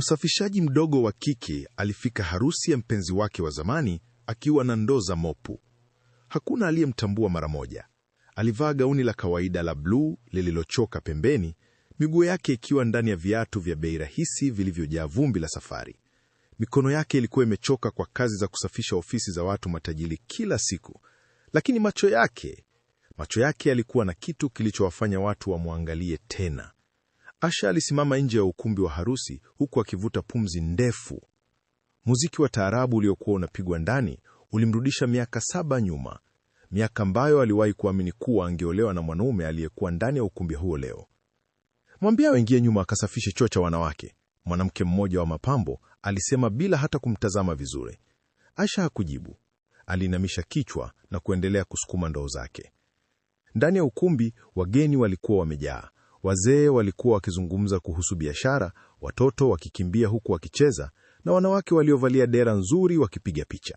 Msafishaji mdogo wa kike alifika harusi ya mpenzi wake wa zamani akiwa na ndoo za mopu. Hakuna aliyemtambua mara moja. Alivaa gauni la kawaida la bluu lililochoka pembeni, miguu yake ikiwa ndani ya viatu vya bei rahisi vilivyojaa vumbi la safari. Mikono yake ilikuwa imechoka kwa kazi za kusafisha ofisi za watu matajiri kila siku. Lakini macho yake yalikuwa na kitu kilichowafanya watu wamwangalie tena. Asha alisimama nje ya ukumbi wa harusi huku akivuta pumzi ndefu. Muziki wa taarabu uliokuwa unapigwa ndani ulimrudisha miaka 7 nyuma, miaka ambayo aliwahi kuamini kuwa angeolewa na mwanaume aliyekuwa ndani ya ukumbi huo leo. Mwambie waingie nyuma akasafishe choo cha wanawake, mwanamke mmoja wa mapambo alisema bila hata kumtazama vizuri. Asha hakujibu. Alinamisha kichwa na kuendelea kusukuma ndoo zake. Ndani ya ukumbi wageni walikuwa wamejaa. Wazee walikuwa wakizungumza kuhusu biashara, watoto wakikimbia huku wakicheza, na wanawake waliovalia dera nzuri wakipiga picha.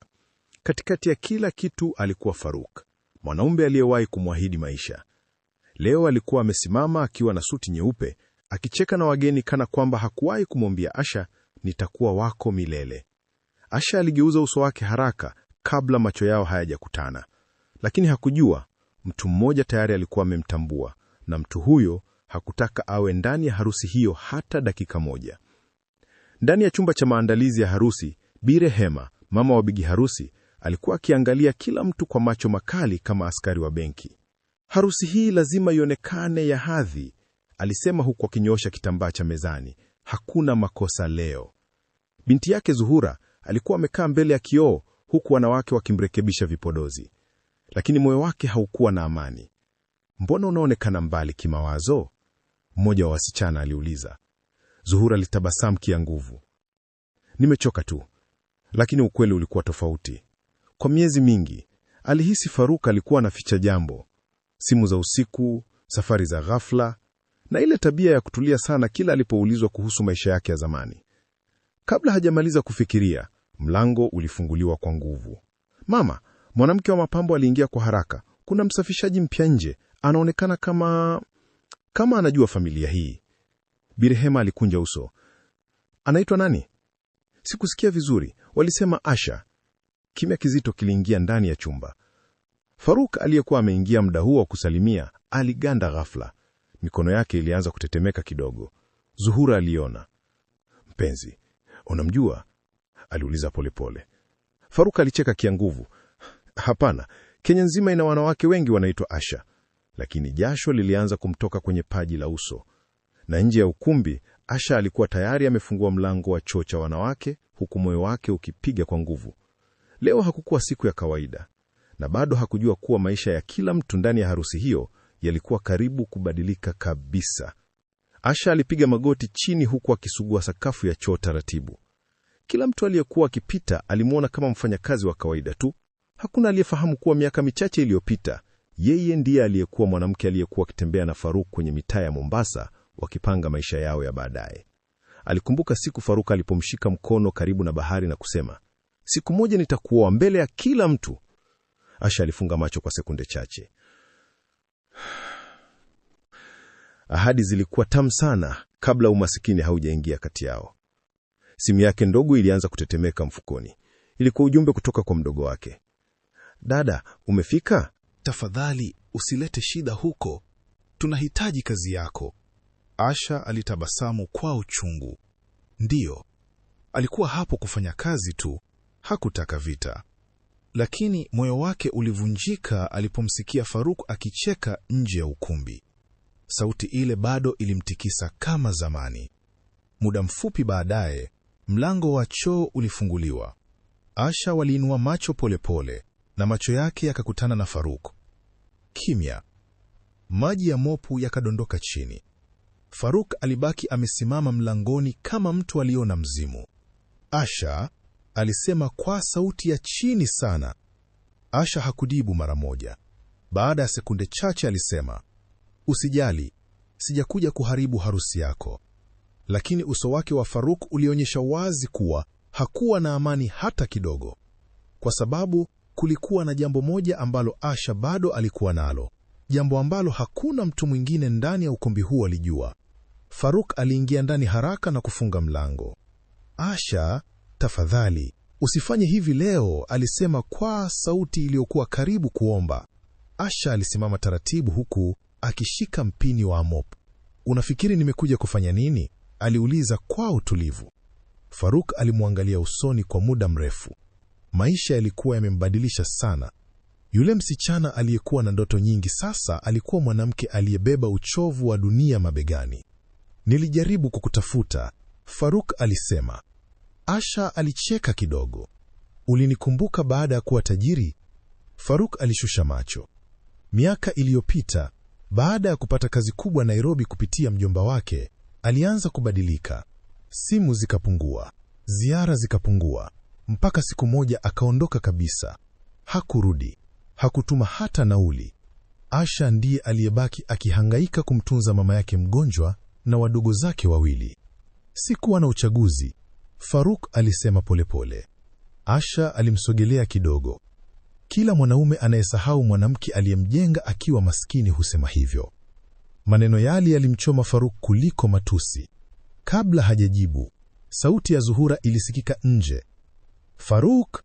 Katikati ya kila kitu alikuwa Faruk, mwanaume aliyewahi kumwahidi maisha. Leo alikuwa amesimama akiwa na suti nyeupe, akicheka na wageni kana kwamba hakuwahi kumwambia Asha, nitakuwa wako milele. Asha aligeuza uso wake haraka kabla macho yao hayajakutana. Lakini hakujua, mtu mmoja tayari alikuwa amemtambua, na mtu huyo hakutaka awe ndani ya harusi hiyo hata dakika moja. Ndani ya chumba cha maandalizi ya harusi, Bi Rehema, mama wa bigi harusi, alikuwa akiangalia kila mtu kwa macho makali kama askari wa benki. Harusi hii lazima ionekane ya hadhi, alisema huku akinyoosha kitambaa cha mezani. Hakuna makosa leo. Binti yake Zuhura alikuwa amekaa mbele ya kioo huku wanawake wakimrekebisha vipodozi. Lakini moyo wake haukuwa na amani. Mbona unaonekana mbali kimawazo? Mmoja wa wasichana aliuliza. Zuhura alitabasamu kia nguvu. Nimechoka tu. Lakini ukweli ulikuwa tofauti. Kwa miezi mingi, alihisi Faruk alikuwa anaficha jambo. Simu za usiku, safari za ghafla, na ile tabia ya kutulia sana kila alipoulizwa kuhusu maisha yake ya zamani. Kabla hajamaliza kufikiria, mlango ulifunguliwa kwa nguvu. Mama, mwanamke wa mapambo aliingia kwa haraka. Kuna msafishaji mpya nje, anaonekana kama anajua familia hii. Bi Rehema alikunja uso. Anaitwa nani? Sikusikia vizuri. Walisema Asha. Kimya kizito kiliingia ndani ya chumba. Faruk aliyekuwa ameingia muda huo kusalimia, aliganda ghafla. Mikono yake ilianza kutetemeka kidogo. Zuhura aliona. Mpenzi, unamjua? Aliuliza polepole. Faruk alicheka kia nguvu. Hapana, Kenya nzima ina wanawake wengi wanaitwa Asha. Lakini jasho lilianza kumtoka kwenye paji la uso. Na nje ya ukumbi, Asha alikuwa tayari amefungua mlango wa choo cha wanawake, huku moyo wake ukipiga kwa nguvu. Leo hakukuwa siku ya kawaida, na bado hakujua kuwa maisha ya kila mtu ndani ya harusi hiyo yalikuwa karibu kubadilika kabisa. Asha alipiga magoti chini huku akisugua sakafu ya choo taratibu. Kila mtu aliyekuwa akipita alimuona kama mfanyakazi wa kawaida tu. Hakuna aliyefahamu kuwa miaka michache iliyopita, yeye ndiye aliyekuwa mwanamke aliyekuwa akitembea na Faruk kwenye mitaa ya Mombasa wakipanga maisha yao ya baadaye. Alikumbuka siku Faruk alipomshika mkono karibu na bahari na kusema, siku moja nitakuoa mbele ya kila mtu. Asha alifunga macho kwa sekunde chache. Ahadi zilikuwa tamu sana kabla umasikini haujaingia kati yao. Simu yake ndogo ilianza kutetemeka mfukoni. Ilikuwa ujumbe kutoka kwa mdogo wake. Dada, umefika? Tafadhali usilete shida huko. Tunahitaji kazi yako. Asha alitabasamu kwa uchungu. Ndiyo. Alikuwa hapo kufanya kazi tu. Hakutaka vita. Lakini moyo wake ulivunjika alipomsikia Faruk akicheka nje ya ukumbi. Sauti ile bado ilimtikisa kama zamani. Muda mfupi baadaye, mlango wa choo ulifunguliwa. Asha waliinua macho polepole, na macho yake yakakutana na Faruk. Kimya. Maji ya mopu yakadondoka chini. Faruk alibaki amesimama mlangoni kama mtu aliona mzimu. Asha, alisema kwa sauti ya chini sana. Asha hakujibu mara moja. Baada ya sekunde chache alisema, usijali, sijakuja kuharibu harusi yako. Lakini uso wake wa Faruk ulionyesha wazi kuwa hakuwa na amani hata kidogo. Kwa sababu kulikuwa na jambo moja ambalo Asha bado alikuwa nalo. Jambo ambalo hakuna mtu mwingine ndani ya ukumbi huo alijua. Faruk aliingia ndani haraka na kufunga mlango. Asha, tafadhali, usifanye hivi leo, alisema kwa sauti iliyokuwa karibu kuomba. Asha alisimama taratibu huku akishika mpini wa mop. Unafikiri nimekuja kufanya nini? Aliuliza kwa utulivu. Faruk alimwangalia usoni kwa muda mrefu. Maisha yalikuwa yamembadilisha sana. Yule msichana aliyekuwa na ndoto nyingi sasa alikuwa mwanamke aliyebeba uchovu wa dunia mabegani. Nilijaribu kukutafuta, Faruk alisema. Asha alicheka kidogo. Ulinikumbuka baada ya kuwa tajiri? Faruk alishusha macho. Miaka iliyopita, baada ya kupata kazi kubwa Nairobi kupitia mjomba wake, alianza kubadilika. Simu zikapungua, ziara zikapungua, mpaka siku moja akaondoka kabisa. Hakurudi, hakutuma hata nauli. Asha ndiye aliyebaki akihangaika kumtunza mama yake mgonjwa na wadogo zake wawili. Sikuwa na uchaguzi, Faruk alisema polepole. Asha alimsogelea kidogo. Kila mwanaume anayesahau mwanamke aliyemjenga akiwa maskini husema hivyo. Maneno yale yalimchoma Faruk kuliko matusi. Kabla hajajibu, sauti ya Zuhura ilisikika nje. Faruk,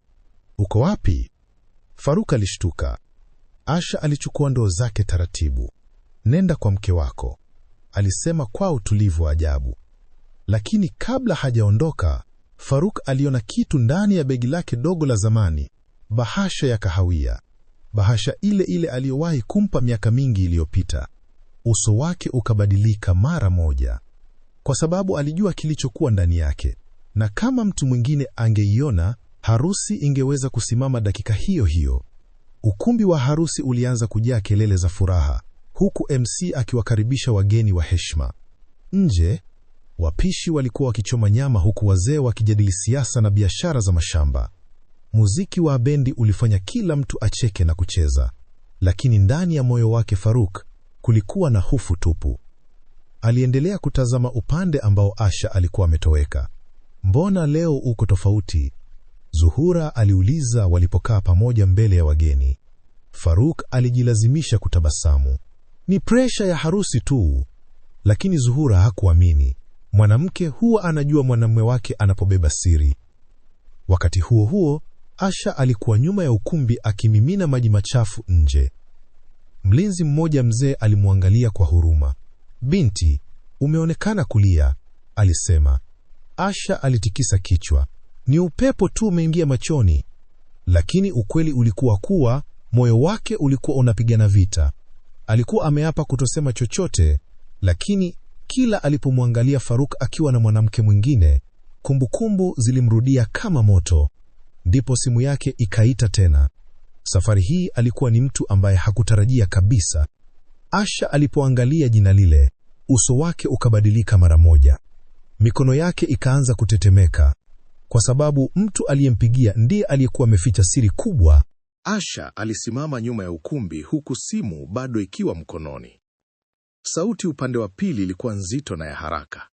uko wapi? Faruk alishtuka. Asha alichukua ndoo zake taratibu. Nenda kwa mke wako, alisema kwa utulivu wa ajabu. Lakini kabla hajaondoka, Faruk aliona kitu ndani ya begi lake dogo la zamani, bahasha ya kahawia, bahasha ile ile aliyowahi kumpa miaka mingi iliyopita. Uso wake ukabadilika mara moja, kwa sababu alijua kilichokuwa ndani yake, na kama mtu mwingine angeiona, harusi ingeweza kusimama dakika hiyo hiyo. Ukumbi wa harusi ulianza kujaa kelele za furaha, huku MC akiwakaribisha wageni wa heshima. Nje, wapishi walikuwa wakichoma nyama huku wazee wakijadili siasa na biashara za mashamba. Muziki wa bendi ulifanya kila mtu acheke na kucheza, lakini ndani ya moyo wake Faruk kulikuwa na hofu tupu. Aliendelea kutazama upande ambao Asha alikuwa ametoweka. Mbona leo uko tofauti? Zuhura aliuliza walipokaa pamoja mbele ya wageni. Faruk alijilazimisha kutabasamu. Ni presha ya harusi tu. Lakini Zuhura hakuamini. Mwanamke huwa anajua mwanamume wake anapobeba siri. Wakati huo huo, Asha alikuwa nyuma ya ukumbi akimimina maji machafu nje. Mlinzi mmoja mzee alimwangalia kwa huruma. Binti, umeonekana kulia, alisema. Asha alitikisa kichwa. Ni upepo tu umeingia machoni. Lakini ukweli ulikuwa kuwa moyo wake ulikuwa unapigana vita. Alikuwa ameapa kutosema chochote, lakini kila alipomwangalia Faruk akiwa na mwanamke mwingine, kumbukumbu zilimrudia kama moto. Ndipo simu yake ikaita tena. Safari hii alikuwa ni mtu ambaye hakutarajia kabisa. Asha alipoangalia jina lile, uso wake ukabadilika mara moja. Mikono yake ikaanza kutetemeka, kwa sababu mtu aliyempigia ndiye aliyekuwa ameficha siri kubwa. Asha alisimama nyuma ya ukumbi huku simu bado ikiwa mkononi. Sauti upande wa pili ilikuwa nzito na ya haraka.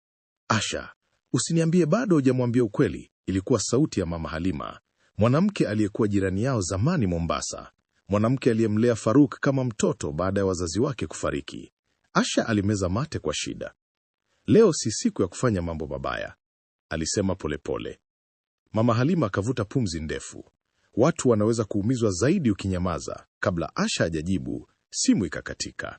Asha, usiniambie bado hujamwambia ukweli. Ilikuwa sauti ya Mama Halima, mwanamke aliyekuwa jirani yao zamani Mombasa, mwanamke aliyemlea Faruk kama mtoto baada ya wazazi wake kufariki. Asha alimeza mate kwa shida. Leo si siku ya kufanya mambo mabaya, alisema polepole. Mama Halima akavuta pumzi ndefu. Watu wanaweza kuumizwa zaidi ukinyamaza. Kabla Asha hajajibu, simu ikakatika.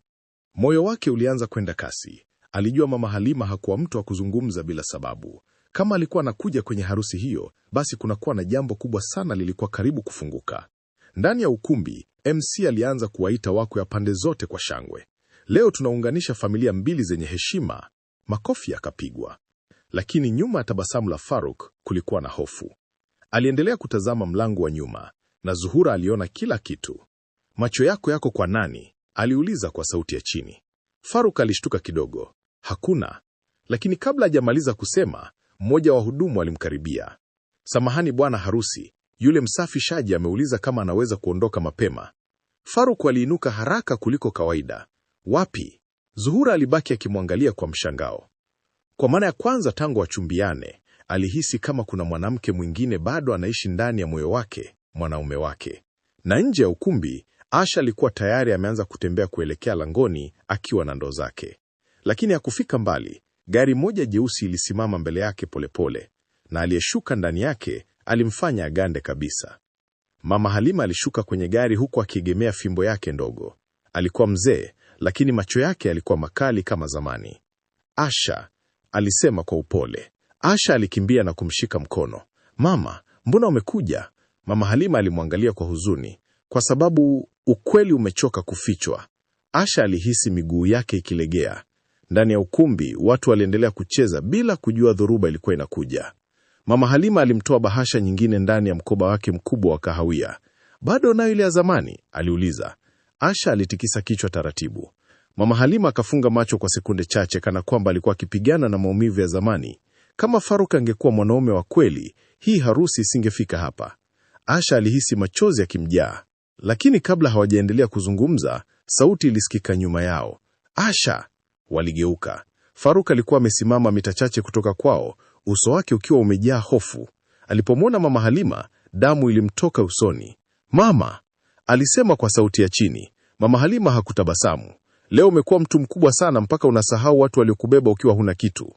Moyo wake ulianza kwenda kasi. Alijua Mama Halima hakuwa mtu wa kuzungumza bila sababu. Kama alikuwa anakuja kwenye harusi hiyo, basi kunakuwa na jambo kubwa sana lilikuwa karibu kufunguka. Ndani ya ukumbi, MC alianza kuwaita wako ya pande zote kwa shangwe. Leo tunaunganisha familia mbili zenye heshima. Makofi yakapigwa. Lakini nyuma ya tabasamu la Faruk kulikuwa na hofu. Aliendelea kutazama mlango wa nyuma, na Zuhura aliona kila kitu. Macho yako kwa nani? Aliuliza kwa sauti ya chini. Faruk alishtuka kidogo. Hakuna. Lakini kabla hajamaliza kusema, mmoja wa wahudumu alimkaribia. Samahani bwana harusi, yule msafishaji ameuliza kama anaweza kuondoka mapema. Faruk aliinuka haraka kuliko kawaida. Wapi? Zuhura alibaki akimwangalia kwa mshangao. Kwa mara ya kwanza tangu wachumbiane, alihisi kama kuna mwanamke mwingine bado anaishi ndani ya moyo wake, mwanaume wake. Na nje ya ukumbi, Asha alikuwa tayari ameanza kutembea kuelekea langoni akiwa na ndoo zake. Lakini hakufika mbali, gari moja jeusi ilisimama mbele yake polepole. na aliyeshuka ndani yake alimfanya agande kabisa. Mama Halima alishuka kwenye gari huku akiegemea fimbo yake ndogo. Alikuwa mzee, lakini macho yake yalikuwa makali kama zamani. Asha, alisema kwa upole. Asha alikimbia na kumshika mkono. Mama, mbona umekuja? Mama Halima alimwangalia kwa huzuni, kwa sababu ukweli umechoka kufichwa. Asha alihisi miguu yake ikilegea. Ndani ya ukumbi, watu waliendelea kucheza bila kujua dhoruba ilikuwa inakuja. Mama Halima alimtoa bahasha nyingine ndani ya mkoba wake mkubwa wa kahawia. Bado nayo ile ya zamani? Aliuliza. Asha alitikisa kichwa taratibu. Mama Halima akafunga macho kwa sekunde chache, kana kwamba alikuwa akipigana na maumivu ya zamani. Kama Faruk angekuwa mwanaume wa kweli, hii harusi isingefika hapa. Asha alihisi machozi yakimjaa. Lakini kabla hawajaendelea kuzungumza, sauti ilisikika nyuma yao. Asha! Waligeuka. Faruk alikuwa amesimama mita chache kutoka kwao, uso wake ukiwa umejaa hofu. Alipomwona Mama Halima, damu ilimtoka usoni. Mama! Alisema kwa sauti ya chini. Mama Halima hakutabasamu. Leo umekuwa mtu mkubwa sana mpaka unasahau watu waliokubeba ukiwa huna kitu.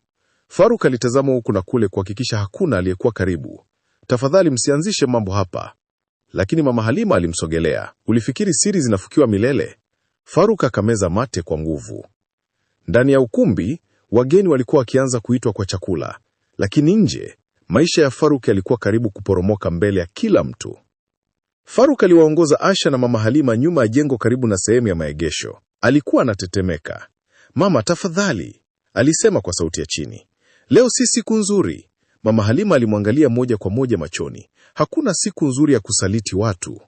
Faruk alitazama huku na kule kuhakikisha hakuna aliyekuwa karibu. Tafadhali msianzishe mambo hapa. Lakini Mama Halima alimsogelea. Ulifikiri siri zinafukiwa milele? Faruk akameza mate kwa nguvu. Ndani ya ukumbi, wageni walikuwa wakianza kuitwa kwa chakula. Lakini nje, maisha ya Faruk yalikuwa karibu kuporomoka mbele ya kila mtu. Faruk aliwaongoza Asha na Mama Halima nyuma ya jengo karibu na sehemu ya maegesho. Alikuwa anatetemeka. Mama, tafadhali, alisema kwa sauti ya chini. Leo si siku nzuri. Mama Halima alimwangalia moja kwa moja machoni. Hakuna siku nzuri ya kusaliti watu.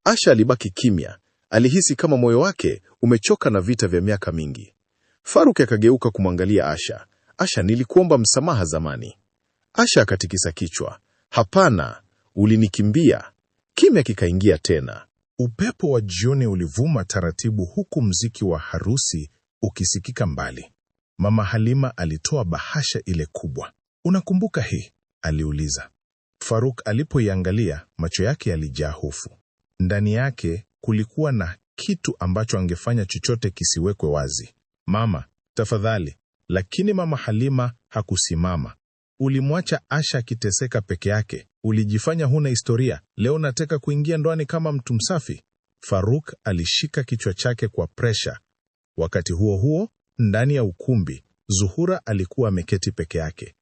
Asha alibaki kimya. Alihisi kama moyo wake umechoka na vita vya miaka mingi. Faruk akageuka kumwangalia Asha. Asha, nilikuomba msamaha zamani. Asha akatikisa kichwa. Hapana, ulinikimbia. Kimya kikaingia tena. Upepo wa jioni ulivuma taratibu huku mziki wa harusi ukisikika mbali. Mama Halima alitoa bahasha ile kubwa. Unakumbuka hii? Aliuliza. Faruk alipoiangalia, macho yake yalijaa hofu. Ndani yake kulikuwa na kitu ambacho angefanya chochote kisiwekwe wazi. Mama, tafadhali. Lakini Mama Halima hakusimama. Ulimwacha Asha akiteseka peke yake. Ulijifanya huna historia. Leo nataka kuingia ndoani kama mtu msafi. Faruk alishika kichwa chake kwa presha. Wakati huo huo, ndani ya ukumbi, Zuhura alikuwa ameketi peke yake.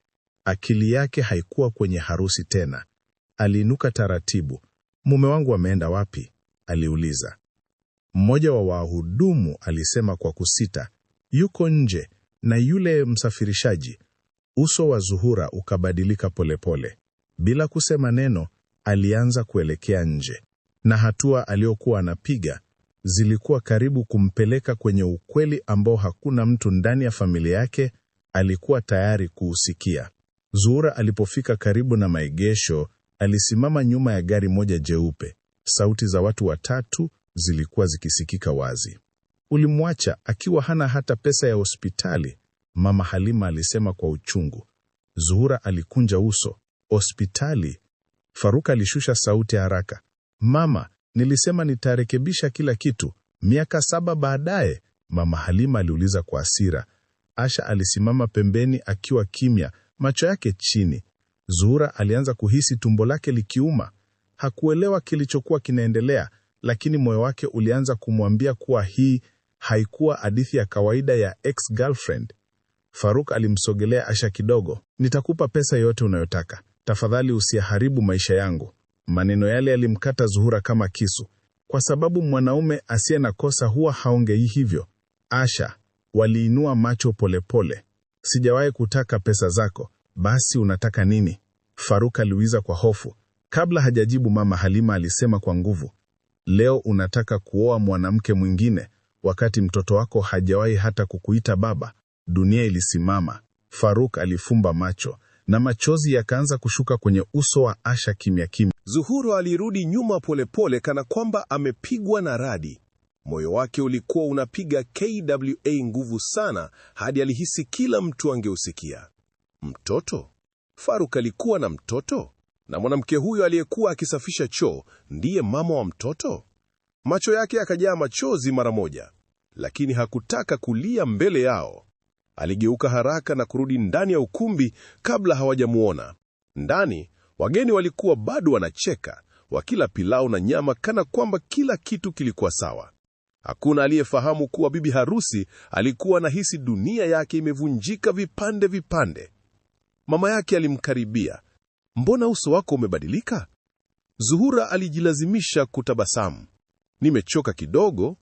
Akili yake haikuwa kwenye harusi tena. Aliinuka taratibu. Mume wangu ameenda wapi? Aliuliza. Mmoja wa wahudumu alisema kwa kusita, yuko nje na yule msafirishaji. Uso wa Zuhura ukabadilika polepole. Bila kusema neno, alianza kuelekea nje. Na hatua aliyokuwa anapiga zilikuwa karibu kumpeleka kwenye ukweli ambao hakuna mtu ndani ya familia yake alikuwa tayari kuusikia. Zuhura alipofika karibu na maegesho, alisimama nyuma ya gari moja jeupe. Sauti za watu watatu zilikuwa zikisikika wazi. Ulimwacha akiwa hana hata pesa ya hospitali, Mama Halima alisema kwa uchungu. Zuhura alikunja uso. Hospitali? Faruk alishusha sauti haraka. Mama, nilisema nitarekebisha kila kitu. Miaka 7 baadaye, Mama Halima aliuliza kwa hasira. Asha alisimama pembeni akiwa kimya, macho yake chini. Zuhura alianza kuhisi tumbo lake likiuma. Hakuelewa kilichokuwa kinaendelea, lakini moyo wake ulianza kumwambia kuwa hii haikuwa hadithi ya kawaida ya ex-girlfriend. Faruk alimsogelea Asha kidogo. Nitakupa pesa yote unayotaka. Tafadhali usiharibu maisha yangu. Maneno yale yalimkata Zuhura kama kisu. Kwa sababu mwanaume asiye na kosa huwa haongei hivyo. Asha, waliinua macho polepole. Sijawahi kutaka pesa zako. Basi unataka nini? Faruk aliuliza kwa hofu. Kabla hajajibu, Mama Halima alisema kwa nguvu. Leo unataka kuoa mwanamke mwingine, wakati mtoto wako hajawahi hata kukuita baba. Dunia ilisimama. Faruk alifumba macho, na machozi yakaanza kushuka kwenye uso wa Asha kimya kimya. Zuhura alirudi nyuma polepole kana kwamba amepigwa na radi. Moyo wake ulikuwa unapiga KWA nguvu sana hadi alihisi kila mtu angeusikia. Mtoto? Faruk alikuwa na mtoto? Na mwanamke huyo aliyekuwa akisafisha choo ndiye mama wa mtoto? Macho yake yakajaa machozi mara moja, lakini hakutaka kulia mbele yao. Aligeuka haraka na kurudi ndani ya ukumbi kabla hawajamuona. Ndani, wageni walikuwa bado wanacheka, wakila pilau na nyama kana kwamba kila kitu kilikuwa sawa. Hakuna aliyefahamu kuwa bibi harusi alikuwa anahisi dunia yake imevunjika vipande vipande. Mama yake alimkaribia. "Mbona uso wako umebadilika?" Zuhura alijilazimisha kutabasamu. "Nimechoka kidogo."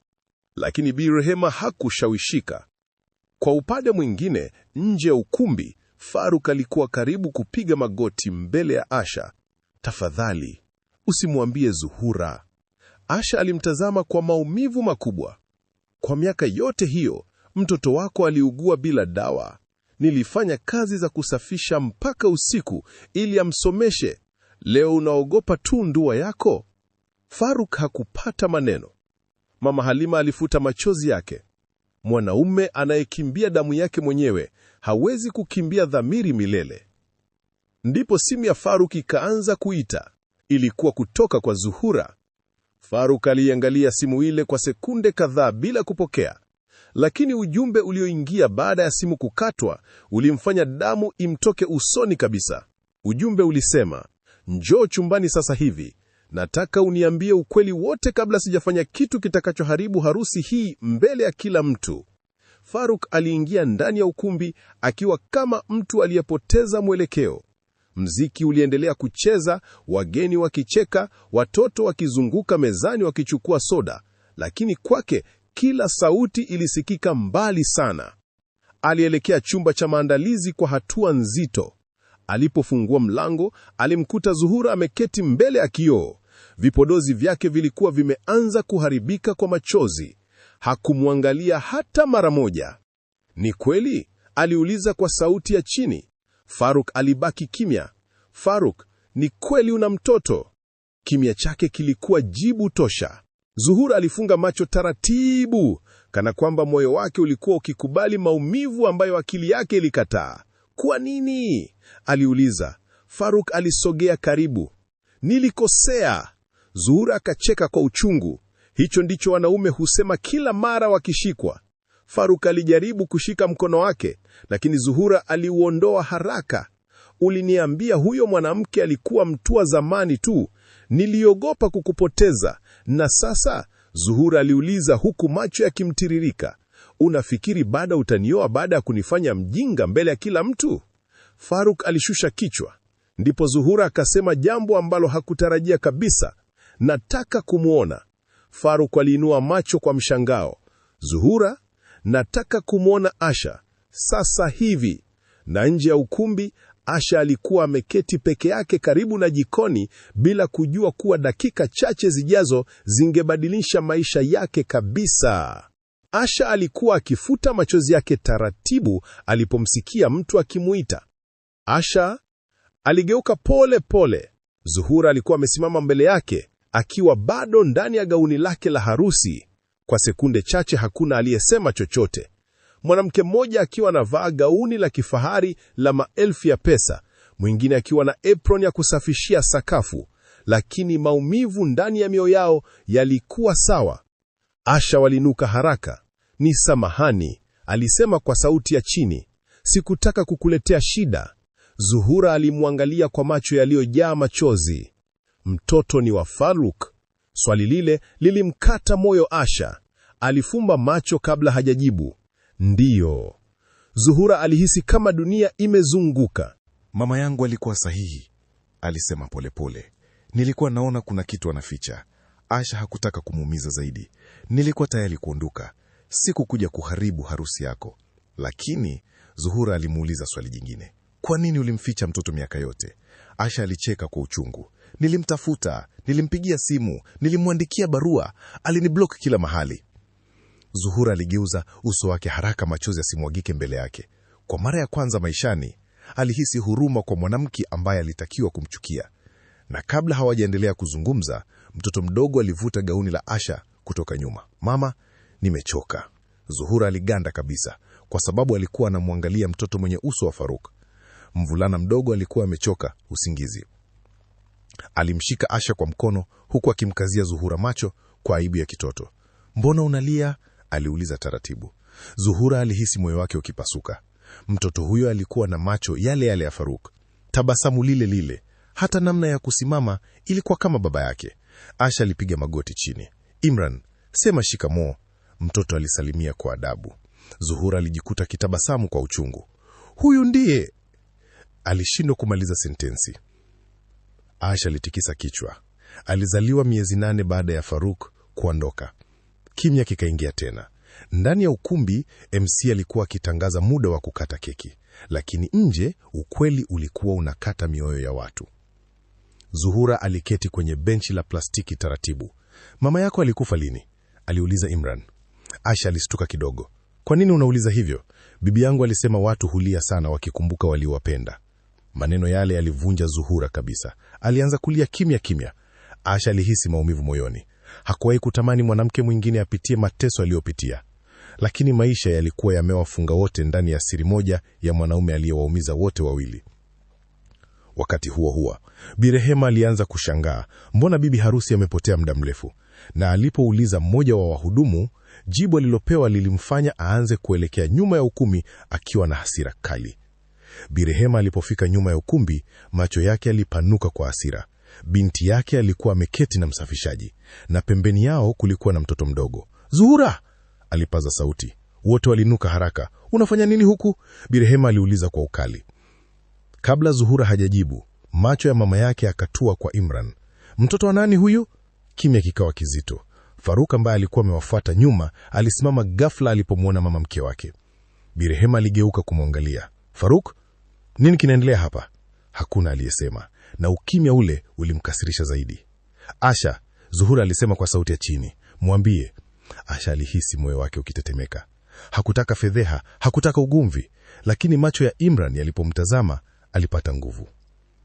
Lakini Bi Rehema hakushawishika. Kwa upande mwingine, nje ya ukumbi, Faruk alikuwa karibu kupiga magoti mbele ya Asha. "Tafadhali, usimwambie Zuhura." Asha alimtazama kwa maumivu makubwa. "Kwa miaka yote hiyo, mtoto wako aliugua bila dawa. Nilifanya kazi za kusafisha mpaka usiku ili amsomeshe. Leo unaogopa tu ndoa yako?" Faruk hakupata maneno. Mama Halima alifuta machozi yake. Mwanaume anayekimbia damu yake mwenyewe hawezi kukimbia dhamiri milele. Ndipo simu ya Faruk ikaanza kuita. Ilikuwa kutoka kwa Zuhura. Faruk aliangalia simu ile kwa sekunde kadhaa bila kupokea. Lakini ujumbe ulioingia baada ya simu kukatwa ulimfanya damu imtoke usoni kabisa. Ujumbe ulisema, "Njoo chumbani sasa hivi. Nataka uniambie ukweli wote kabla sijafanya kitu kitakachoharibu harusi hii mbele ya kila mtu." Faruk aliingia ndani ya ukumbi akiwa kama mtu aliyepoteza mwelekeo. Mziki uliendelea kucheza, wageni wakicheka, watoto wakizunguka mezani wakichukua soda, lakini kwake kila sauti ilisikika mbali sana. Alielekea chumba cha maandalizi kwa hatua nzito. Alipofungua mlango, alimkuta Zuhura ameketi mbele ya kioo. Vipodozi vyake vilikuwa vimeanza kuharibika kwa machozi. Hakumwangalia hata mara moja. "Ni kweli?" aliuliza kwa sauti ya chini. Faruk alibaki kimya. "Faruk, ni kweli una mtoto?" Kimya chake kilikuwa jibu tosha. Zuhura alifunga macho taratibu, kana kwamba moyo wake ulikuwa ukikubali maumivu ambayo akili yake ilikataa. "Kwa nini?" aliuliza. Faruk alisogea karibu. "Nilikosea." Zuhura akacheka kwa uchungu. Hicho ndicho wanaume husema kila mara wakishikwa. Faruk alijaribu kushika mkono wake, lakini Zuhura aliuondoa haraka. "Uliniambia huyo mwanamke alikuwa mtu wa zamani tu. Niliogopa kukupoteza." "Na sasa?" Zuhura aliuliza huku macho yakimtiririka. "Unafikiri bado utanioa baada ya kunifanya mjinga mbele ya kila mtu?" Faruk alishusha kichwa. Ndipo Zuhura akasema jambo ambalo hakutarajia kabisa. "Nataka kumwona." Faruk aliinua macho kwa mshangao. "Zuhura, nataka kumwona Asha sasa hivi." Na nje ya ukumbi, Asha alikuwa ameketi peke yake karibu na jikoni, bila kujua kuwa dakika chache zijazo zingebadilisha maisha yake kabisa. Asha alikuwa akifuta machozi yake taratibu alipomsikia mtu akimuita. "Asha!" Aligeuka pole pole. Zuhura alikuwa amesimama mbele yake, akiwa bado ndani ya gauni lake la harusi. Kwa sekunde chache hakuna aliyesema chochote. Mwanamke mmoja akiwa anavaa gauni la kifahari la maelfu ya pesa, mwingine akiwa na apron ya kusafishia sakafu, lakini maumivu ndani ya mioyo yao yalikuwa sawa. Asha walinuka haraka. "Ni samahani," alisema kwa sauti ya chini. "Sikutaka kukuletea shida." Zuhura alimwangalia kwa macho yaliyojaa machozi. "Mtoto ni wa Faruk?" Swali lile lilimkata moyo Asha. Alifumba macho kabla hajajibu. "Ndiyo." Zuhura alihisi kama dunia imezunguka. "Mama yangu alikuwa sahihi," alisema polepole. "Nilikuwa naona kuna kitu anaficha." Asha hakutaka kumuumiza zaidi. "Nilikuwa tayari kuondoka. Sikukuja kuharibu harusi yako." Lakini Zuhura alimuuliza swali jingine. "Kwa nini ulimficha mtoto miaka yote?" Asha alicheka kwa uchungu. "Nilimtafuta, nilimpigia simu, nilimwandikia barua, aliniblock kila mahali." Zuhura aligeuza uso wake haraka, machozi yasimwagike mbele yake. Kwa mara ya kwanza maishani, alihisi huruma kwa mwanamke ambaye alitakiwa kumchukia. Na kabla hawajaendelea kuzungumza, mtoto mdogo alivuta gauni la Asha kutoka nyuma. "Mama, nimechoka." Zuhura aliganda kabisa, kwa sababu alikuwa anamwangalia mtoto mwenye uso wa Faruk. Mvulana mdogo alikuwa amechoka usingizi. Alimshika Asha kwa mkono, huku akimkazia Zuhura macho kwa aibu ya kitoto. "Mbona unalia?" aliuliza taratibu. Zuhura alihisi moyo wake ukipasuka. Mtoto huyo alikuwa na macho yale yale ya Faruk. tabasamu lile lile. Hata namna ya kusimama ilikuwa kama baba yake. Asha alipiga magoti chini. Imran, sema shikamoo. Mtoto alisalimia kwa adabu. Zuhura alijikuta kitabasamu kwa uchungu. Huyu ndiye. Alishindwa kumaliza sentensi. Asha alitikisa kichwa. Alizaliwa miezi 8 baada ya Faruk kuondoka. Kimya kikaingia tena. Ndani ya ukumbi, MC alikuwa akitangaza muda wa kukata keki, lakini nje ukweli ulikuwa unakata mioyo ya watu. Zuhura aliketi kwenye benchi la plastiki taratibu. Mama yako alikufa lini? Aliuliza Imran. Asha alistuka kidogo. Kwa nini unauliza hivyo? Bibi yangu alisema watu hulia sana wakikumbuka waliowapenda. Maneno yale yalivunja Zuhura kabisa. Alianza kulia kimya kimya. Asha alihisi maumivu moyoni. Hakuwahi kutamani mwanamke mwingine apitie mateso aliyopitia. Lakini maisha yalikuwa yamewafunga wote ndani ya siri moja ya mwanaume aliyewaumiza wote wawili. Wakati huo huo, Bi Rehema alianza kushangaa, mbona bibi harusi amepotea muda mrefu? Na alipouliza mmoja wa wahudumu, jibu alilopewa lilimfanya aanze kuelekea nyuma ya ukumbi akiwa na hasira kali. Bi Rehema alipofika nyuma ya ukumbi, macho yake yalipanuka kwa hasira. Binti yake alikuwa ameketi na msafishaji, na pembeni yao kulikuwa na mtoto mdogo. Zuhura! Alipaza sauti. Wote walinuka haraka. Unafanya nini huku? Bi Rehema aliuliza kwa ukali. Kabla Zuhura hajajibu, macho ya mama yake akatua kwa Imran. Mtoto wa nani huyu? Kimya kikawa kizito. Faruk ambaye alikuwa amewafuata nyuma alisimama ghafla alipomwona mama mke wake. Bi Rehema aligeuka kumwangalia. Faruk, nini kinaendelea hapa? Hakuna aliyesema, na ukimya ule ulimkasirisha zaidi. Asha, Zuhura alisema kwa sauti ya chini, mwambie. Asha alihisi moyo wake ukitetemeka. Hakutaka fedheha, hakutaka ugomvi, lakini macho ya Imran yalipomtazama alipata nguvu.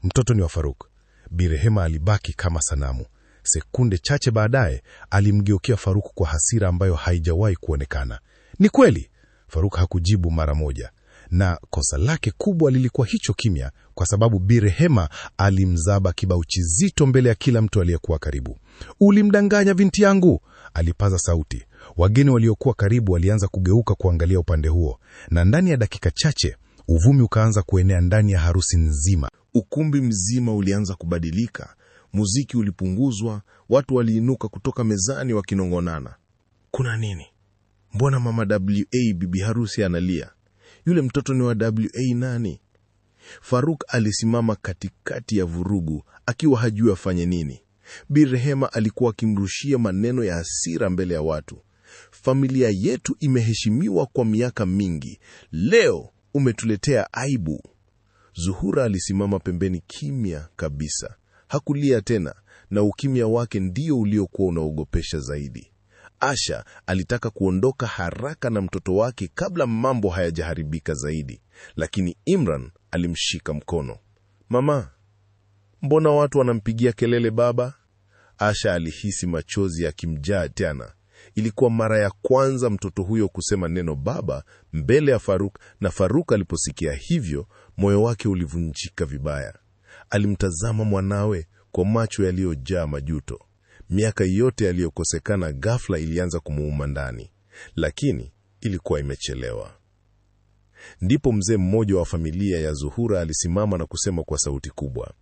Mtoto ni wa Faruk. Bi Rehema alibaki kama sanamu. Sekunde chache baadaye alimgeukia Faruk kwa hasira ambayo haijawahi kuonekana. Ni kweli? Faruk hakujibu mara moja. Na kosa lake kubwa lilikuwa hicho kimya, kwa sababu Bi Rehema alimzaba kibauchi zito mbele ya kila mtu aliyekuwa karibu. Ulimdanganya binti yangu, alipaza sauti. Wageni waliokuwa karibu walianza kugeuka kuangalia upande huo, na ndani ya dakika chache uvumi ukaanza kuenea ndani ya harusi nzima. Ukumbi mzima ulianza kubadilika. Muziki ulipunguzwa, watu waliinuka kutoka mezani wakinongonana. Kuna nini? Mbona mama WA bibi harusi analia? Yule mtoto ni wa WA nani? Faruk alisimama katikati ya vurugu akiwa hajui afanye nini. Bi Rehema alikuwa akimrushia maneno ya hasira mbele ya watu. Familia yetu imeheshimiwa kwa miaka mingi. Leo umetuletea aibu. Zuhura alisimama pembeni kimya kabisa. Hakulia tena, na ukimya wake ndio uliokuwa unaogopesha zaidi. Asha alitaka kuondoka haraka na mtoto wake kabla mambo hayajaharibika zaidi, lakini Imran alimshika mkono. Mama, mbona watu wanampigia kelele baba? Asha alihisi machozi yakimjaa tena. Ilikuwa mara ya kwanza mtoto huyo kusema neno baba mbele ya Faruk, na Faruk aliposikia hivyo, moyo wake ulivunjika vibaya. Alimtazama mwanawe kwa macho yaliyojaa majuto. Miaka yote yaliyokosekana ghafla ilianza kumuuma ndani, lakini ilikuwa imechelewa. Ndipo mzee mmoja wa familia ya Zuhura alisimama na kusema kwa sauti kubwa,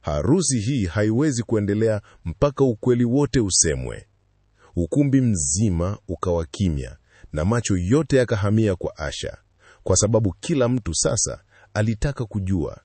harusi hii haiwezi kuendelea mpaka ukweli wote usemwe. Ukumbi mzima ukawa kimya, na macho yote yakahamia kwa Asha, kwa sababu kila mtu sasa alitaka kujua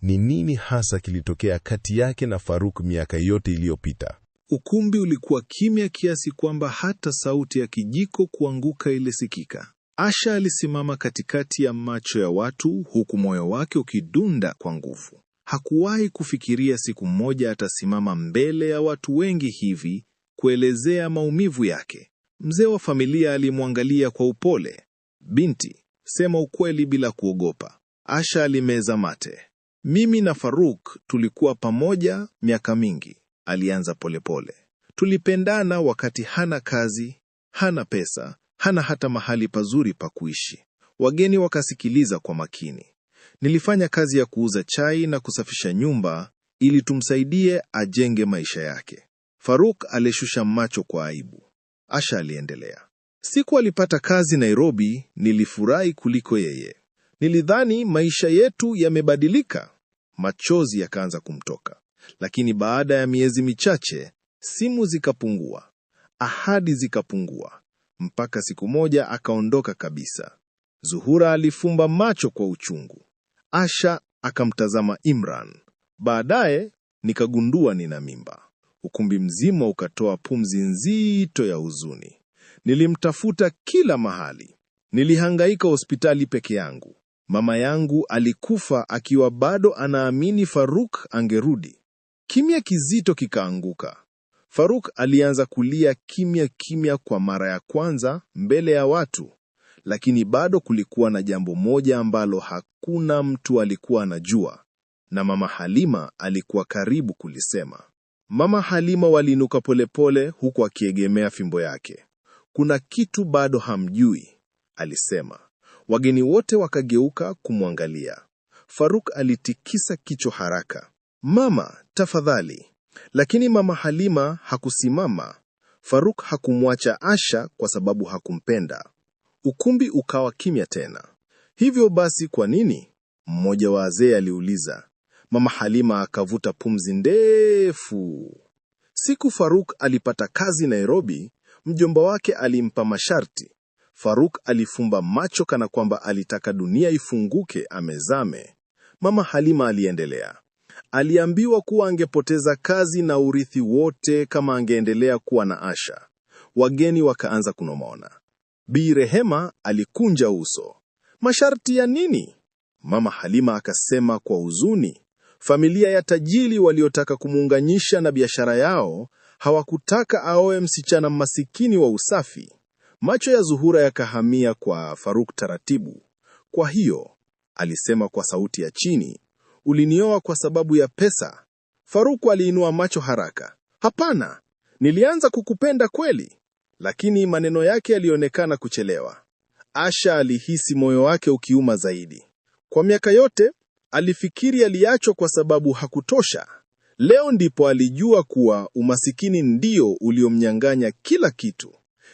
ni nini hasa kilitokea kati yake na Faruk miaka yote iliyopita. Ukumbi ulikuwa kimya kiasi kwamba hata sauti ya kijiko kuanguka ilisikika. Asha alisimama katikati ya macho ya watu, huku moyo wake ukidunda kwa nguvu. Hakuwahi kufikiria siku moja atasimama mbele ya watu wengi hivi kuelezea maumivu yake. Mzee wa familia alimwangalia kwa upole. Binti, sema ukweli bila kuogopa. Asha alimeza mate. Mimi na Faruk tulikuwa pamoja miaka mingi, alianza polepole. Tulipendana wakati hana kazi, hana pesa, hana hata mahali pazuri pa kuishi. Wageni wakasikiliza kwa makini. Nilifanya kazi ya kuuza chai na kusafisha nyumba ili tumsaidie ajenge maisha yake. Faruk alishusha macho kwa aibu. Asha aliendelea. Siku alipata kazi Nairobi, nilifurahi kuliko yeye. Nilidhani maisha yetu yamebadilika. Machozi yakaanza kumtoka. Lakini baada ya miezi michache, simu zikapungua, ahadi zikapungua, mpaka siku moja akaondoka kabisa. Zuhura alifumba macho kwa uchungu. Asha akamtazama Imran. Baadaye nikagundua nina mimba. Ukumbi mzima ukatoa pumzi nzito ya huzuni. Nilimtafuta kila mahali. Nilihangaika hospitali peke yangu. Mama yangu alikufa akiwa bado anaamini Faruk angerudi. Kimya kizito kikaanguka. Faruk alianza kulia kimya kimya kwa mara ya kwanza mbele ya watu, lakini bado kulikuwa na jambo moja ambalo hakuna mtu alikuwa anajua, na Mama Halima alikuwa karibu kulisema. Mama Halima waliinuka polepole huku akiegemea fimbo yake. Kuna kitu bado hamjui, alisema. Wageni wote wakageuka kumwangalia. Faruk alitikisa kichwa haraka. Mama, tafadhali. Lakini Mama Halima hakusimama. Faruk hakumwacha Asha kwa sababu hakumpenda. Ukumbi ukawa kimya tena. Hivyo basi kwa nini? Mmoja wa wazee aliuliza. Mama Halima akavuta pumzi ndefu. Siku Faruk alipata kazi Nairobi, mjomba wake alimpa masharti. Faruk alifumba macho kana kwamba alitaka dunia ifunguke amezame. Mama Halima aliendelea. Aliambiwa kuwa angepoteza kazi na urithi wote kama angeendelea kuwa na Asha. Wageni wakaanza kunong'ona. Bi Rehema alikunja uso. Masharti ya nini? Mama Halima akasema kwa huzuni. Familia ya tajiri waliotaka kumuunganisha na biashara yao hawakutaka aoe msichana masikini wa usafi. Macho ya Zuhura yakahamia kwa Faruk taratibu. Kwa hiyo, alisema kwa sauti ya chini, ulinioa kwa sababu ya pesa? Faruk aliinua macho haraka. Hapana, nilianza kukupenda kweli. Lakini maneno yake yalionekana kuchelewa. Asha alihisi moyo wake ukiuma zaidi. Kwa miaka yote, alifikiri aliachwa kwa sababu hakutosha. Leo ndipo alijua kuwa umasikini ndio uliomnyang'anya kila kitu.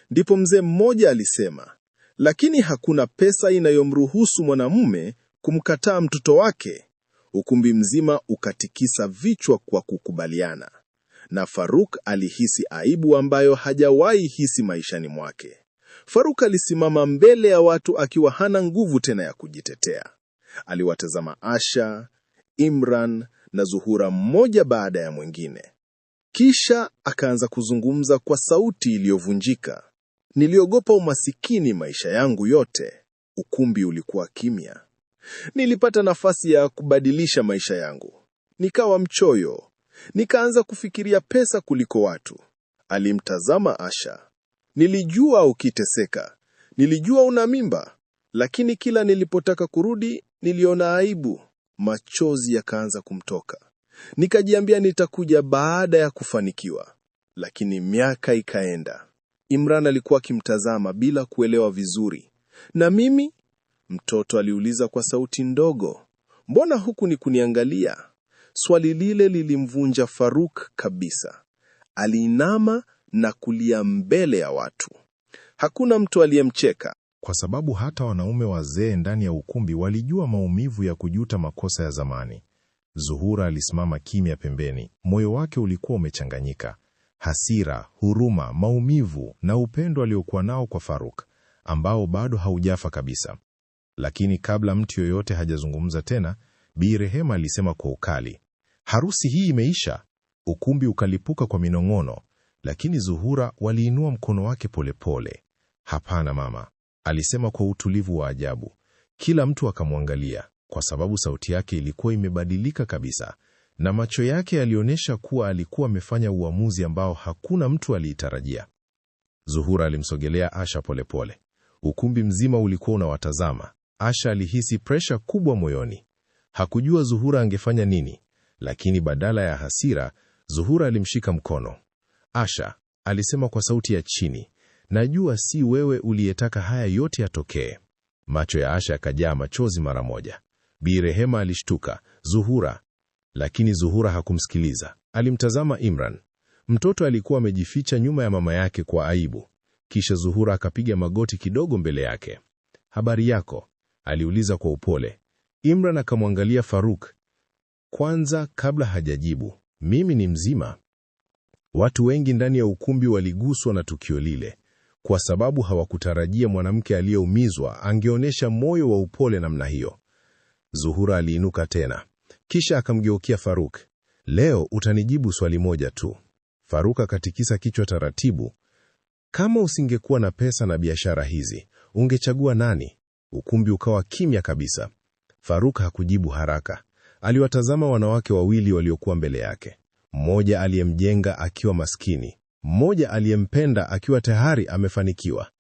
Ndipo mzee mmoja alisema, lakini hakuna pesa inayomruhusu mwanamume kumkataa mtoto wake. Ukumbi mzima ukatikisa vichwa kwa kukubaliana. Na Faruk alihisi aibu ambayo hajawahi hisi maishani mwake. Faruk alisimama mbele ya watu akiwa hana nguvu tena ya kujitetea. Aliwatazama Asha, Imran na Zuhura mmoja baada ya mwingine. Kisha akaanza kuzungumza kwa sauti iliyovunjika. Niliogopa umasikini maisha yangu yote. Ukumbi ulikuwa kimya. Nilipata nafasi ya kubadilisha maisha yangu. Nikawa mchoyo. Nikaanza kufikiria pesa kuliko watu. Alimtazama Asha. Nilijua ukiteseka. Nilijua una mimba. Lakini kila nilipotaka kurudi, niliona aibu. Machozi yakaanza kumtoka. Nikajiambia nitakuja baada ya kufanikiwa. Lakini miaka ikaenda. Imran alikuwa akimtazama bila kuelewa vizuri. Na mimi? Mtoto aliuliza kwa sauti ndogo. Mbona huku ni kuniangalia? Swali lile lilimvunja Faruk kabisa. Aliinama na kulia mbele ya watu. Hakuna mtu aliyemcheka. Kwa sababu hata wanaume wazee ndani ya ukumbi walijua maumivu ya kujuta makosa ya zamani. Zuhura alisimama kimya pembeni. Moyo wake ulikuwa umechanganyika. Hasira, huruma, maumivu na upendo aliokuwa nao kwa Faruk, ambao bado haujafa kabisa. Lakini kabla mtu yoyote hajazungumza tena, Bi Rehema alisema kwa ukali, harusi hii imeisha. Ukumbi ukalipuka kwa minong'ono, lakini Zuhura waliinua mkono wake polepole. Hapana mama, alisema kwa utulivu wa ajabu. Kila mtu akamwangalia, kwa sababu sauti yake ilikuwa imebadilika kabisa, na macho yake yalionyesha kuwa alikuwa amefanya uamuzi ambao hakuna mtu aliitarajia. Zuhura alimsogelea Asha polepole. Ukumbi mzima ulikuwa unawatazama. Asha alihisi presha kubwa moyoni. Hakujua Zuhura angefanya nini, lakini badala ya hasira, Zuhura alimshika mkono. Asha, alisema kwa sauti ya chini, najua si wewe uliyetaka haya yote yatokee. Macho ya Asha yakajaa machozi mara moja. Bi Rehema alishtuka, Zuhura. Lakini Zuhura hakumsikiliza. Alimtazama Imran. Mtoto alikuwa amejificha nyuma ya mama yake kwa aibu. Kisha Zuhura akapiga magoti kidogo mbele yake. Habari yako? Aliuliza kwa upole. Imran akamwangalia Faruk. Kwanza, kabla hajajibu, mimi ni mzima. Watu wengi ndani ya ukumbi waliguswa na tukio lile, kwa sababu hawakutarajia mwanamke aliyeumizwa angeonyesha moyo wa upole namna hiyo. Zuhura aliinuka tena, kisha akamgeukia Faruk. Leo utanijibu swali moja tu. Faruk akatikisa kichwa taratibu. Kama usingekuwa na pesa na biashara hizi, ungechagua nani? Ukumbi ukawa kimya kabisa. Faruk hakujibu haraka. Aliwatazama wanawake wawili waliokuwa mbele yake. Mmoja aliyemjenga akiwa maskini, mmoja aliyempenda akiwa tayari amefanikiwa.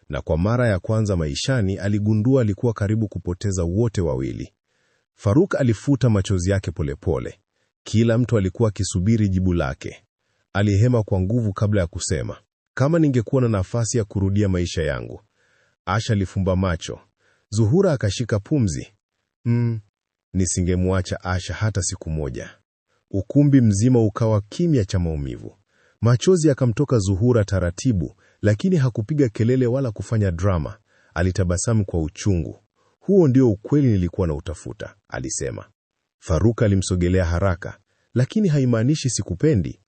Na kwa mara ya kwanza maishani aligundua alikuwa karibu kupoteza wote wawili. Faruk alifuta machozi yake polepole. Kila mtu alikuwa akisubiri jibu lake. Alihema kwa nguvu kabla ya kusema, kama ningekuwa na nafasi ya kurudia maisha yangu. Asha alifumba macho. Zuhura akashika pumzi. Nisingemwacha Asha hata siku moja. Ukumbi mzima ukawa kimya cha maumivu. Machozi yakamtoka Zuhura taratibu, lakini hakupiga kelele wala kufanya drama. Alitabasamu kwa uchungu. Huo ndio ukweli nilikuwa na utafuta, alisema. Faruk alimsogelea haraka. Lakini haimaanishi sikupendi.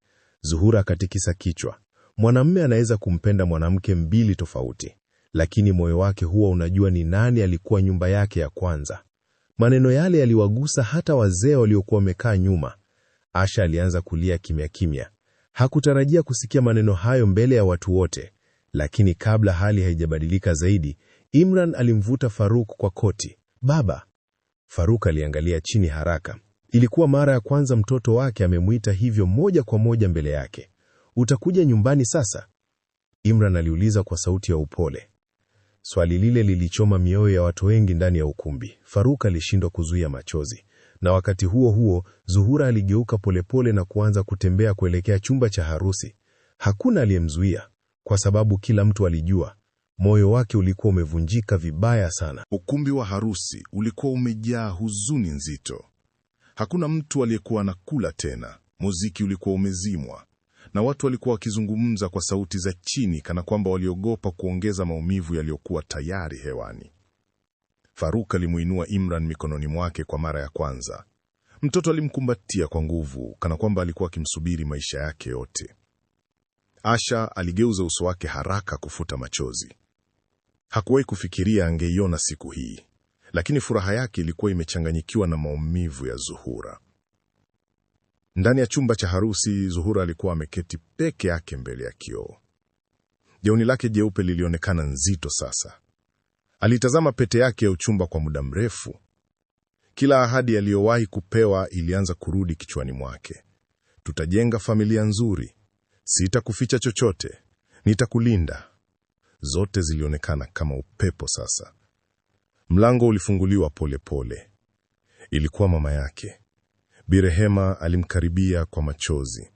Zuhura akatikisa kichwa. Mwanamume anaweza kumpenda mwanamke mbili tofauti, lakini moyo wake huwa unajua ni nani alikuwa nyumba yake ya kwanza. Maneno yale yaliwagusa hata wazee waliokuwa wamekaa nyuma. Asha alianza kulia kimya kimya. Hakutarajia kusikia maneno hayo mbele ya watu wote, lakini kabla hali haijabadilika zaidi, Imran alimvuta Faruk kwa koti. Baba! Faruk aliangalia chini haraka. Ilikuwa mara ya kwanza mtoto wake amemuita hivyo moja kwa moja mbele yake. Utakuja nyumbani sasa? Imran aliuliza kwa sauti ya upole. Swali lile lilichoma mioyo ya watu wengi ndani ya ukumbi. Faruk alishindwa kuzuia machozi. Na wakati huo huo, Zuhura aligeuka polepole na kuanza kutembea kuelekea chumba cha harusi. Hakuna aliyemzuia, kwa sababu kila mtu alijua moyo wake ulikuwa umevunjika vibaya sana. Ukumbi wa harusi ulikuwa umejaa huzuni nzito. Hakuna mtu aliyekuwa anakula tena. Muziki ulikuwa umezimwa, na watu walikuwa wakizungumza kwa sauti za chini kana kwamba waliogopa kuongeza maumivu yaliyokuwa tayari hewani. Faruk alimuinua Imran mikononi mwake kwa mara ya kwanza. Mtoto alimkumbatia kwa nguvu kana kwamba alikuwa akimsubiri maisha yake yote. Asha aligeuza uso wake haraka kufuta machozi. Hakuwahi kufikiria angeiona siku hii, lakini furaha yake ilikuwa imechanganyikiwa na maumivu ya Zuhura. Ndani ya chumba cha harusi, Zuhura alikuwa ameketi peke yake mbele ya kioo. Gauni lake jeupe lilionekana nzito sasa. Alitazama pete yake ya uchumba kwa muda mrefu. Kila ahadi aliyowahi kupewa ilianza kurudi kichwani mwake. Tutajenga familia nzuri. Sitakuficha chochote. Nitakulinda. Zote zilionekana kama upepo sasa. Mlango ulifunguliwa polepole. Ilikuwa mama yake. Bi Rehema alimkaribia kwa machozi.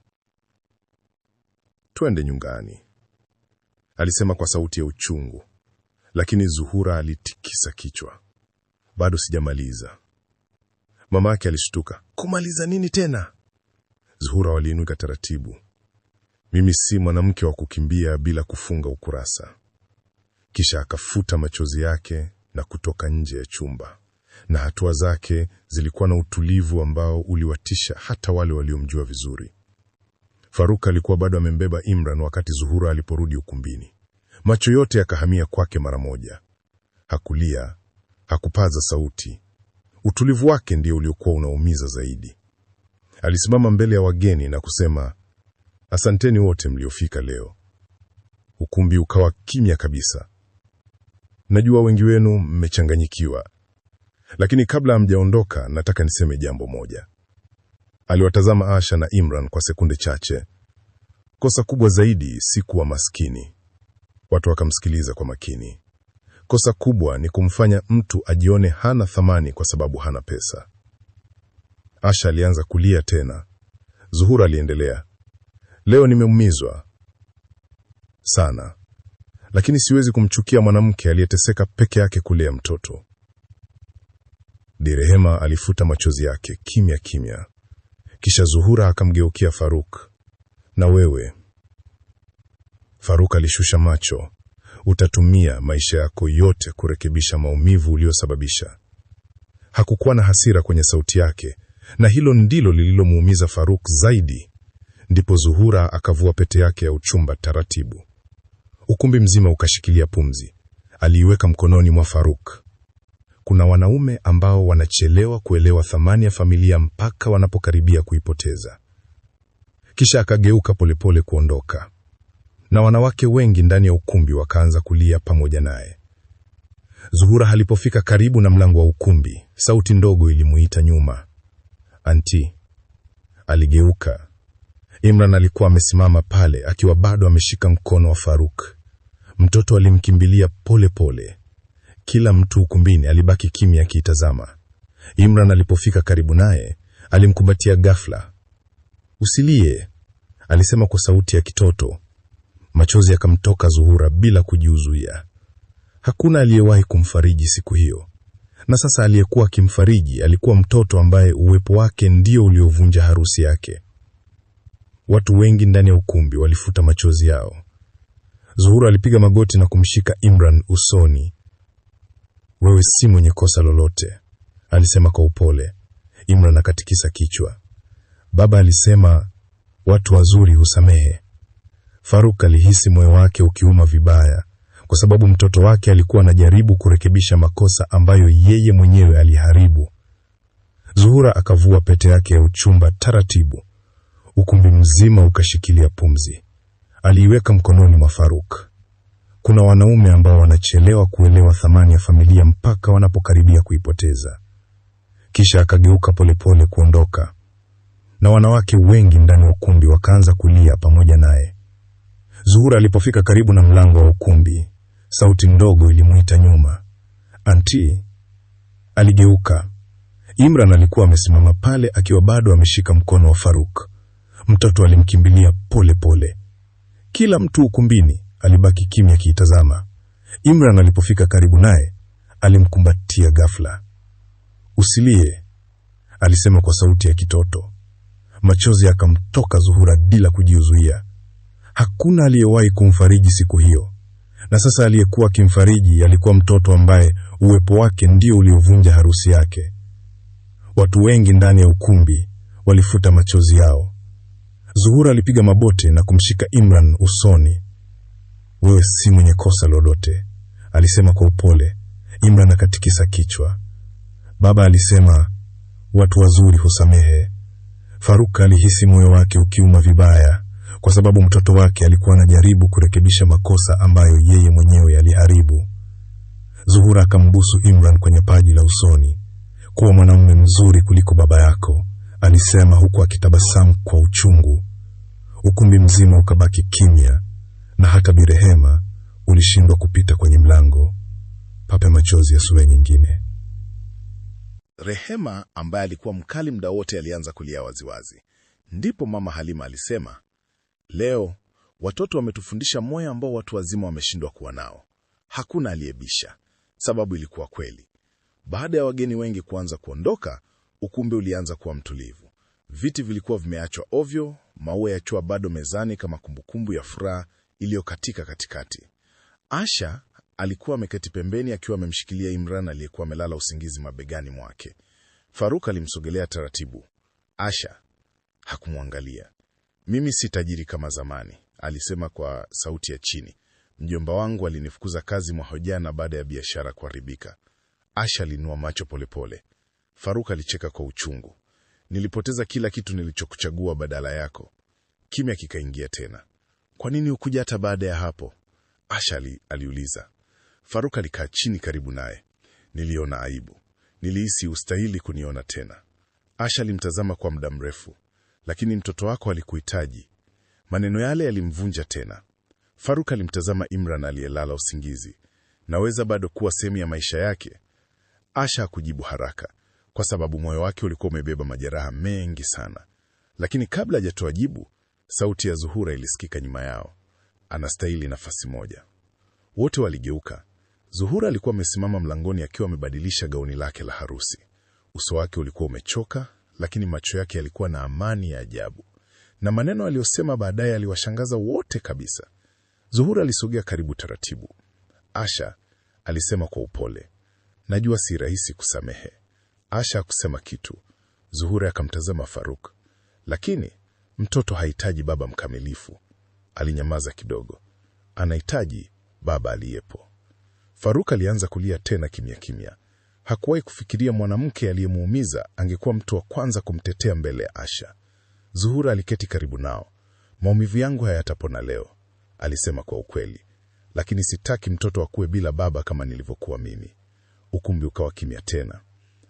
Twende nyumbani, alisema kwa sauti ya uchungu. Lakini Zuhura alitikisa kichwa. Bado sijamaliza. Mama yake alishtuka. Kumaliza nini tena? Zuhura waliinuka taratibu. Mimi si mwanamke wa kukimbia bila kufunga ukurasa. Kisha akafuta machozi yake na kutoka nje ya chumba. Na hatua zake zilikuwa na utulivu ambao uliwatisha hata wale waliomjua vizuri. Faruk alikuwa bado amembeba Imran wakati Zuhura aliporudi ukumbini. Macho yote yakahamia kwake mara moja. Hakulia, hakupaza sauti. Utulivu wake ndio uliokuwa unaumiza zaidi. Alisimama mbele ya wageni na kusema, asanteni wote mliofika leo. Ukumbi ukawa kimya kabisa. Najua wengi wenu mmechanganyikiwa, lakini kabla hamjaondoka nataka niseme jambo moja. Aliwatazama Asha na Imran kwa sekunde chache. Kosa kubwa zaidi si kuwa maskini. Watu wakamsikiliza kwa makini. Kosa kubwa ni kumfanya mtu ajione hana thamani kwa sababu hana pesa. Asha alianza kulia tena. Zuhura aliendelea. Leo nimeumizwa sana, lakini siwezi kumchukia mwanamke aliyeteseka peke yake kulea mtoto. Bi Rehema alifuta machozi yake kimya kimya. Kisha Zuhura akamgeukia Faruk. Na wewe? Faruk alishusha macho. Utatumia maisha yako yote kurekebisha maumivu uliyosababisha. Hakukuwa na hasira kwenye sauti yake, na hilo ndilo lililomuumiza Faruk zaidi. Ndipo Zuhura akavua pete yake ya uchumba taratibu. Ukumbi mzima ukashikilia pumzi. Aliiweka mkononi mwa Faruk. Kuna wanaume ambao wanachelewa kuelewa thamani ya familia mpaka wanapokaribia kuipoteza. Kisha akageuka polepole kuondoka. Na wanawake wengi ndani ya ukumbi wakaanza kulia pamoja naye. Zuhura alipofika karibu na mlango wa ukumbi, sauti ndogo ilimuita nyuma. Anti. Aligeuka. Imran alikuwa amesimama pale akiwa bado ameshika mkono wa Faruk. Mtoto alimkimbilia pole pole. Kila mtu ukumbini alibaki kimya akitazama. Imran alipofika karibu naye, alimkumbatia ghafla. Usilie, alisema kwa sauti ya kitoto. Machozi yakamtoka Zuhura bila kujizuia. Hakuna aliyewahi kumfariji siku hiyo. Na sasa aliyekuwa akimfariji alikuwa mtoto ambaye uwepo wake ndio uliovunja harusi yake. Watu wengi ndani ya ukumbi walifuta machozi yao. Zuhura alipiga magoti na kumshika Imran usoni. Wewe si mwenye kosa lolote, alisema kwa upole. Imran akatikisa kichwa. Baba alisema watu wazuri husamehe. Faruk alihisi moyo wake ukiuma vibaya, kwa sababu mtoto wake alikuwa anajaribu kurekebisha makosa ambayo yeye mwenyewe aliharibu. Zuhura akavua pete yake ya uchumba taratibu. Ukumbi mzima ukashikilia pumzi. Aliiweka mkononi mwa Faruk. Kuna wanaume ambao wanachelewa kuelewa thamani ya familia mpaka wanapokaribia kuipoteza. Kisha akageuka polepole kuondoka. Na wanawake wengi ndani ya ukumbi wakaanza kulia pamoja naye. Zuhura alipofika karibu na mlango wa ukumbi, sauti ndogo ilimuita nyuma. Anti. Aligeuka. Imran alikuwa amesimama pale akiwa bado ameshika mkono wa Faruk. Mtoto alimkimbilia pole pole. Kila mtu ukumbini alibaki kimya akitazama. Imran alipofika karibu naye, alimkumbatia ghafla. Usilie, alisema kwa sauti ya kitoto. Machozi yakamtoka Zuhura bila kujizuia. Hakuna aliyewahi kumfariji siku hiyo. Na sasa aliyekuwa kimfariji alikuwa mtoto ambaye uwepo wake ndio uliovunja harusi yake. Watu wengi ndani ya ukumbi walifuta machozi yao. Zuhura alipiga mabote na kumshika Imran usoni. Wewe si mwenye kosa lolote, alisema kwa upole. Imran akatikisa kichwa. Baba alisema watu wazuri husamehe. Faruk alihisi moyo wake ukiuma vibaya, kwa sababu mtoto wake alikuwa anajaribu kurekebisha makosa ambayo yeye mwenyewe aliharibu. Zuhura akambusu Imran kwenye paji la usoni. Kuwa mwanamume mzuri kuliko baba yako, alisema huku akitabasamu kwa uchungu. Ukumbi mzima ukabaki kimya, na hata Birehema ulishindwa kupita kwenye mlango. Pape machozi ya sura nyingine. Rehema ambaye alikuwa mkali muda wote alianza kulia waziwazi. Ndipo mama Halima alisema, leo watoto wametufundisha moyo ambao watu wazima wameshindwa kuwa nao. Hakuna aliyebisha. Sababu ilikuwa kweli. Baada ya wageni wengi kuanza kuondoka, ukumbi ulianza kuwa mtulivu. Viti vilikuwa vimeachwa ovyo, maua yakiwa bado mezani kama kumbukumbu ya furaha iliyokatika katikati. Asha alikuwa ameketi pembeni akiwa amemshikilia Imran aliyekuwa amelala usingizi mabegani mwake. Faruk alimsogelea taratibu. Asha hakumwangalia. Mimi si tajiri kama zamani, alisema kwa sauti ya chini. Mjomba wangu alinifukuza kazi mwaka jana baada ya biashara kuharibika. Asha alinua macho polepole. Faruk alicheka kwa uchungu. Nilipoteza kila kitu nilichokuchagua badala yako. Kimya kikaingia tena. Kwa nini ukuja hata baada ya hapo? Asha aliuliza. Faruk alikaa chini karibu naye. Niliona aibu. Nilihisi ustahili kuniona tena. Asha alimtazama kwa muda mrefu. Lakini mtoto wako alikuhitaji. Maneno yale yalimvunja tena. Faruk alimtazama Imran aliyelala usingizi. Naweza bado kuwa sehemu ya maisha yake? Asha hakujibu haraka, kwa sababu moyo wake ulikuwa umebeba majeraha mengi sana. Lakini kabla hajatoa jibu, sauti ya Zuhura ilisikika nyuma yao. Anastahili nafasi moja. Wote waligeuka. Zuhura alikuwa amesimama mlangoni akiwa amebadilisha gauni lake la harusi. Uso wake ulikuwa umechoka, lakini macho yake yalikuwa na amani ya ajabu. Na maneno aliyosema baadaye aliwashangaza wote kabisa. Zuhura alisogea karibu taratibu. Asha, alisema kwa upole. Najua si rahisi kusamehe. Asha hakusema kitu. Zuhura akamtazama Faruk. Lakini mtoto hahitaji baba mkamilifu. Alinyamaza kidogo. Anahitaji baba aliyepo. Faruk alianza kulia tena kimya kimya. Hakuwahi kufikiria mwanamke aliyemuumiza angekuwa mtu wa kwanza kumtetea mbele ya Asha. Zuhura aliketi karibu nao. Maumivu yangu hayatapona leo, alisema kwa ukweli. Lakini sitaki mtoto akue bila baba kama nilivyokuwa mimi. Ukumbi ukawa kimya tena.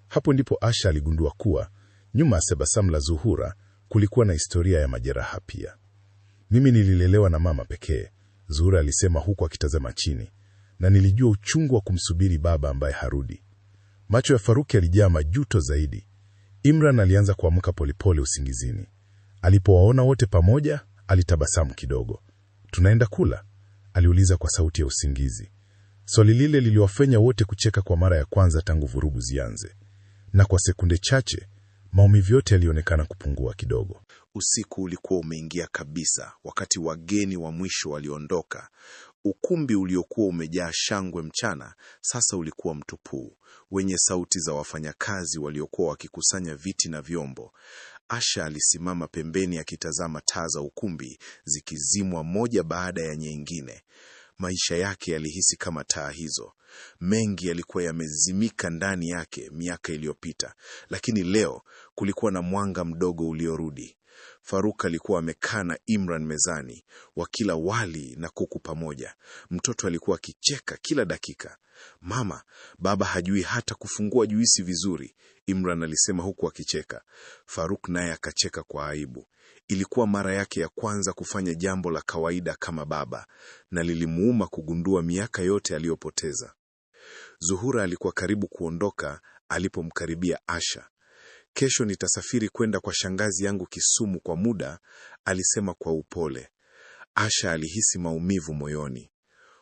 Hapo ndipo Asha aligundua kuwa nyuma ya tabasamu la Zuhura kulikuwa na historia ya majeraha pia. Mimi nililelewa na mama pekee, Zuhura alisema huku akitazama chini, na nilijua uchungu wa kumsubiri baba ambaye harudi. Macho ya Faruki yalijaa majuto zaidi. Imran alianza kuamka polepole usingizini. Alipowaona wote pamoja, alitabasamu kidogo. Tunaenda kula? Aliuliza kwa sauti ya usingizi. Swali lile liliwafanya wote kucheka kwa mara ya kwanza tangu vurugu zianze. Na kwa sekunde chache, maumivu yote yalionekana kupungua kidogo. Usiku ulikuwa umeingia kabisa wakati wageni wa mwisho waliondoka. Ukumbi uliokuwa umejaa shangwe mchana sasa ulikuwa mtupu, wenye sauti za wafanyakazi waliokuwa wakikusanya viti na vyombo. Asha alisimama pembeni akitazama taa za ukumbi zikizimwa moja baada ya nyingine. Maisha yake yalihisi kama taa hizo. Mengi yalikuwa yamezimika ndani yake miaka iliyopita, lakini leo kulikuwa na mwanga mdogo uliorudi. Faruk alikuwa amekaa na Imran mezani, wakila wali na kuku pamoja. Mtoto alikuwa akicheka kila dakika. Mama, baba hajui hata kufungua juisi vizuri, Imran alisema huku akicheka. Faruk naye akacheka kwa aibu. Ilikuwa mara yake ya kwanza kufanya jambo la kawaida kama baba, na lilimuuma kugundua miaka yote aliyopoteza. Zuhura alikuwa karibu kuondoka alipomkaribia Asha. Kesho nitasafiri kwenda kwa shangazi yangu Kisumu kwa muda, alisema kwa upole. Asha alihisi maumivu moyoni.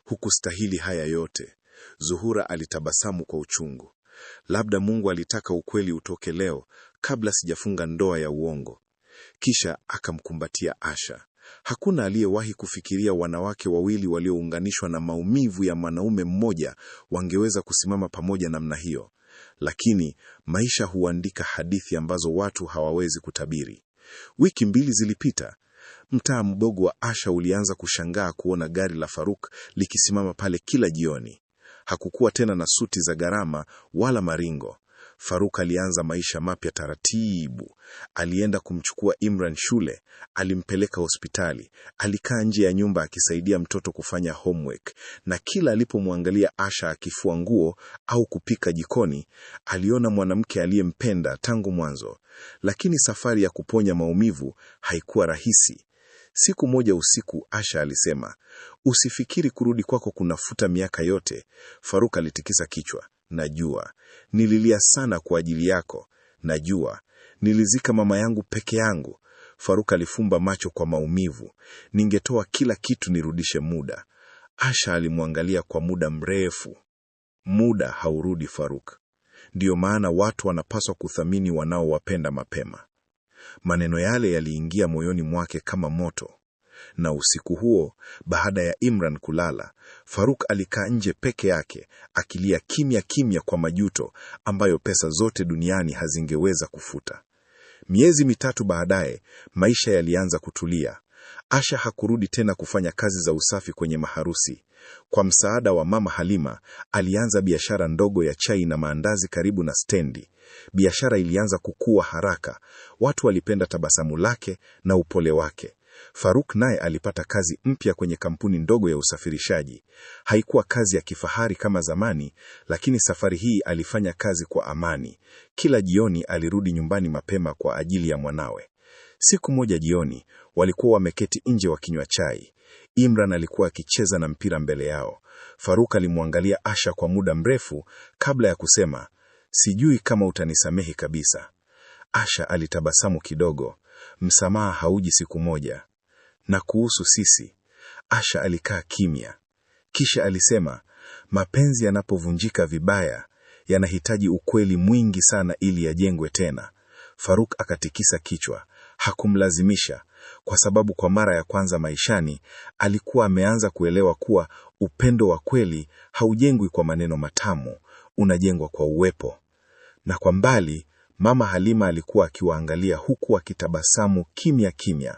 Hukustahili haya yote. Zuhura alitabasamu kwa uchungu. Labda Mungu alitaka ukweli utoke leo kabla sijafunga ndoa ya uongo. Kisha akamkumbatia Asha. Hakuna aliyewahi kufikiria wanawake wawili waliounganishwa na maumivu ya mwanaume mmoja wangeweza kusimama pamoja namna hiyo. Lakini maisha huandika hadithi ambazo watu hawawezi kutabiri. Wiki 2 zilipita. Mtaa mdogo wa Asha ulianza kushangaa kuona gari la Faruk likisimama pale kila jioni. Hakukuwa tena na suti za gharama wala maringo. Faruk alianza maisha mapya taratibu. Alienda kumchukua Imran shule, alimpeleka hospitali, alikaa nje ya nyumba akisaidia mtoto kufanya homework, na kila alipomwangalia Asha akifua nguo au kupika jikoni, aliona mwanamke aliyempenda tangu mwanzo. Lakini safari ya kuponya maumivu haikuwa rahisi. Siku moja usiku Asha alisema, "Usifikiri kurudi kwako kunafuta miaka yote." Faruk alitikisa kichwa. "Najua. Nililia sana kwa ajili yako. Najua. Nilizika mama yangu peke yangu." Faruk alifumba macho kwa maumivu. "Ningetoa kila kitu nirudishe muda." Asha alimwangalia kwa muda mrefu. Muda haurudi, Faruk. Ndiyo maana watu wanapaswa kuthamini wanaowapenda mapema. Maneno yale yaliingia moyoni mwake kama moto. Na usiku huo, baada ya Imran kulala, Faruk alikaa nje peke yake, akilia kimya kimya kwa majuto ambayo pesa zote duniani hazingeweza kufuta. Miezi 3 baadaye, maisha yalianza kutulia. Asha hakurudi tena kufanya kazi za usafi kwenye maharusi. Kwa msaada wa mama Halima, alianza biashara ndogo ya chai na maandazi karibu na stendi. Biashara ilianza kukua haraka. Watu walipenda tabasamu lake na upole wake. Faruk naye alipata kazi mpya kwenye kampuni ndogo ya usafirishaji. Haikuwa kazi ya kifahari kama zamani, lakini safari hii alifanya kazi kwa amani. Kila jioni alirudi nyumbani mapema kwa ajili ya mwanawe. Siku moja jioni, walikuwa wameketi nje wakinywa chai. Imran alikuwa akicheza na mpira mbele yao. Faruk alimwangalia Asha kwa muda mrefu kabla ya kusema, "Sijui kama utanisamehe kabisa." Asha alitabasamu kidogo. "Msamaha hauji siku moja." "Na kuhusu sisi?" Asha alikaa kimya. Kisha alisema, "Mapenzi yanapovunjika vibaya, yanahitaji ukweli mwingi sana ili yajengwe tena." Faruk akatikisa kichwa. Hakumlazimisha, kwa sababu kwa mara ya kwanza maishani alikuwa ameanza kuelewa kuwa upendo wa kweli haujengwi kwa maneno matamu, unajengwa kwa uwepo. Na kwa mbali, Mama Halima alikuwa akiwaangalia huku akitabasamu kimya kimya.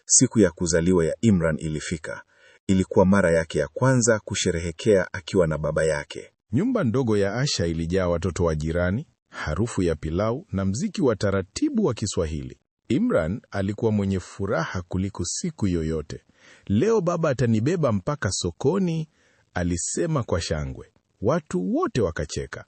Siku ya kuzaliwa ya Imran ilifika. Ilikuwa mara yake ya kwanza kusherehekea akiwa na baba yake. Nyumba ndogo ya Asha ilijaa watoto wa jirani, harufu ya pilau na mziki wa taratibu wa Kiswahili. Imran alikuwa mwenye furaha kuliko siku yoyote. Leo baba atanibeba mpaka sokoni, alisema kwa shangwe. Watu wote wakacheka.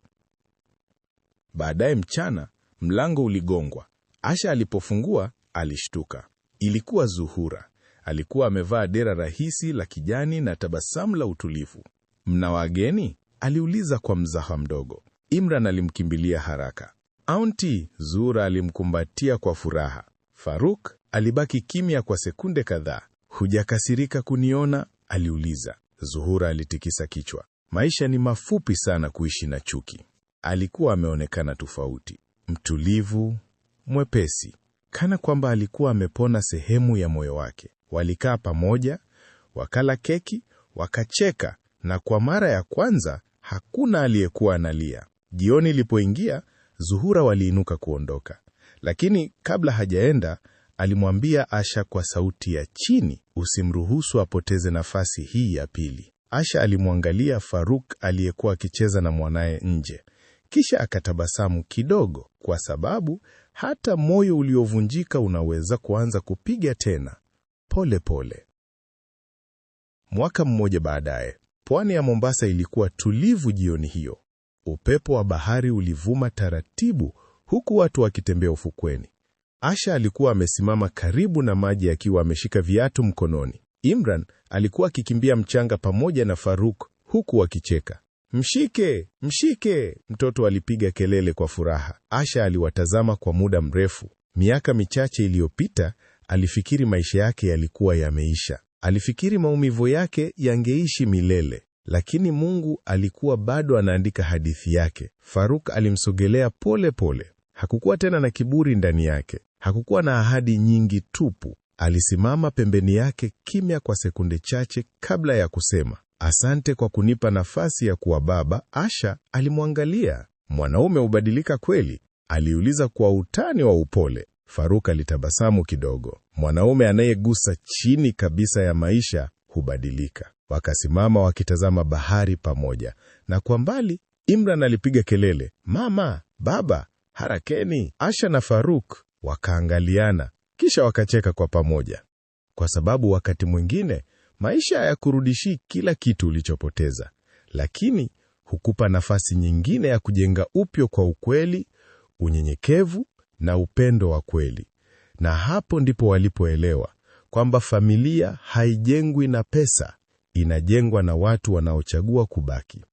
Baadaye mchana, mlango uligongwa. Asha alipofungua, alishtuka. Ilikuwa Zuhura. Alikuwa amevaa dera rahisi la kijani na tabasamu la utulivu. "Mna wageni?" aliuliza kwa mzaha mdogo. Imran alimkimbilia haraka. "Auntie," Zuhura alimkumbatia kwa furaha. Faruk alibaki kimya kwa sekunde kadhaa. "Hujakasirika kuniona?" aliuliza. Zuhura alitikisa kichwa. Maisha ni mafupi sana kuishi na chuki. Alikuwa ameonekana tofauti, mtulivu, mwepesi, kana kwamba alikuwa amepona sehemu ya moyo wake. Walikaa pamoja, wakala keki, wakacheka, na kwa mara ya kwanza hakuna aliyekuwa analia. Jioni ilipoingia, Zuhura waliinuka kuondoka. Lakini kabla hajaenda, alimwambia Asha kwa sauti ya chini, "Usimruhusu apoteze nafasi hii ya pili." Asha alimwangalia Faruk aliyekuwa akicheza na mwanaye nje. Kisha akatabasamu kidogo, kwa sababu hata moyo uliovunjika unaweza kuanza kupiga tena, pole pole. Mwaka mmoja baadaye, pwani ya Mombasa ilikuwa tulivu jioni hiyo. Upepo wa bahari ulivuma taratibu, huku watu wakitembea ufukweni. Asha alikuwa amesimama karibu na maji akiwa ameshika viatu mkononi. Imran alikuwa akikimbia mchanga pamoja na Faruk, huku wakicheka. "Mshike, mshike!" mtoto alipiga kelele kwa furaha. Asha aliwatazama kwa muda mrefu. Miaka michache iliyopita, alifikiri maisha yake yalikuwa yameisha. Alifikiri maumivu yake yangeishi milele. Lakini Mungu alikuwa bado anaandika hadithi yake. Faruk alimsogelea pole pole. Hakukuwa tena na kiburi ndani yake. Hakukuwa na ahadi nyingi tupu. Alisimama pembeni yake kimya kwa sekunde chache kabla ya kusema, "Asante kwa kunipa nafasi ya kuwa baba." Asha alimwangalia. "Mwanaume hubadilika kweli?" aliuliza kwa utani wa upole. Faruk alitabasamu kidogo. "Mwanaume anayegusa chini kabisa ya maisha hubadilika." Wakasimama wakitazama bahari pamoja, na kwa mbali Imran alipiga kelele, "Mama, baba, harakeni!" Asha na Faruk wakaangaliana, kisha wakacheka kwa pamoja. Kwa sababu wakati mwingine maisha hayakurudishi kila kitu ulichopoteza, lakini hukupa nafasi nyingine ya kujenga upya kwa ukweli, unyenyekevu na upendo wa kweli. Na hapo ndipo walipoelewa kwamba familia haijengwi na pesa, inajengwa na watu wanaochagua kubaki.